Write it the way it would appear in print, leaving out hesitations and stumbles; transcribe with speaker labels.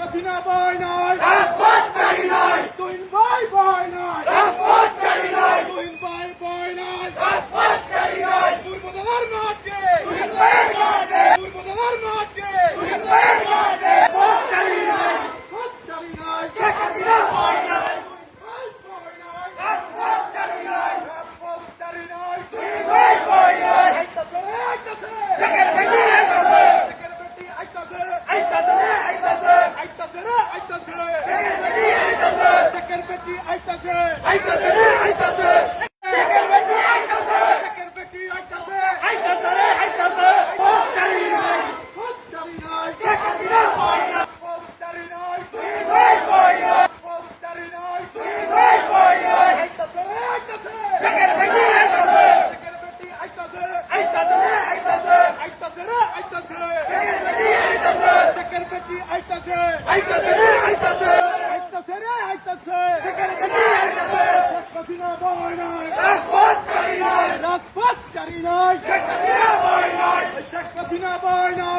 Speaker 1: হাসিনা ভয় নাই,
Speaker 2: রাজপথকারী নয়,
Speaker 1: তুহিন ভাই ভয় নাই,
Speaker 2: রাজপথকারী নয়,
Speaker 1: তুহিন ভাই ভয় নাই,
Speaker 2: রাজপথকারী নয়,
Speaker 1: দুর্বলার মাঠে,
Speaker 2: তুহিন ভাইয়ের মাঠে,
Speaker 1: দুর্বলার মাঠে,
Speaker 2: তুহিন ভাইয়ের মাঠে, রাজপথকারী নয়,
Speaker 1: হাততালি নাই,
Speaker 2: শেখ হাসিনা ভয় নাই,
Speaker 1: ভাই ভয় নাই,
Speaker 2: রাজপথকারী নয়,
Speaker 1: রাজপথকারী নাই,
Speaker 2: তুহিন ভাই ভয় নাই,
Speaker 1: আইতাছে রে, আইতাছে,
Speaker 2: শেখের বেটি আইতাছে,
Speaker 1: শেখের বেটি আইতাছে,
Speaker 2: আইতাছে, আইতাছে,
Speaker 1: আইতাছে রে, আইতাছে,
Speaker 2: শেখের বেটি আইতাছে,
Speaker 1: শেখের বেটি আইতাছে,
Speaker 2: আইতাছে রে, আইতাছে, শেখের বেটি আইতাছে,
Speaker 1: শেখের বেটি আইতাছে,
Speaker 2: আইতাছে রে, আইতাছে, রাজপথকারী নয়,
Speaker 1: হাততালি নাই,
Speaker 2: শেখ হাসিনা ভয় নাই,
Speaker 1: রাজপথকারী নাই,
Speaker 2: তুহিন ভাই ভয় নাই,
Speaker 1: রাজপথকারী নাই,
Speaker 2: তুহিন ভাই ভয় নাই,
Speaker 1: আইতাছে রে, আইতাছে,
Speaker 2: শেখের বেটি আইতাছে,
Speaker 1: শেখের বেটি আইতাছে,
Speaker 2: আইতাছে রে, আইতাছে,
Speaker 1: আইতাছে রে, আইতাছে,
Speaker 2: শেখের বেটি আইতাছে,
Speaker 1: শেখের বেটি আইতাছে,
Speaker 2: আইতাছে রে, আইতাছে,
Speaker 1: আইতাছে রে, আইতাছে,
Speaker 2: শেখের বেটি আইতাছে,
Speaker 1: শেখ হাসিনা ভয় নাই,
Speaker 2: রাজপথকারী নয়,
Speaker 1: রাজপথকারী নাই,
Speaker 2: শেখ হাসিনা ভয় নাই,
Speaker 1: শেখ হাসিনা ভয় নাই,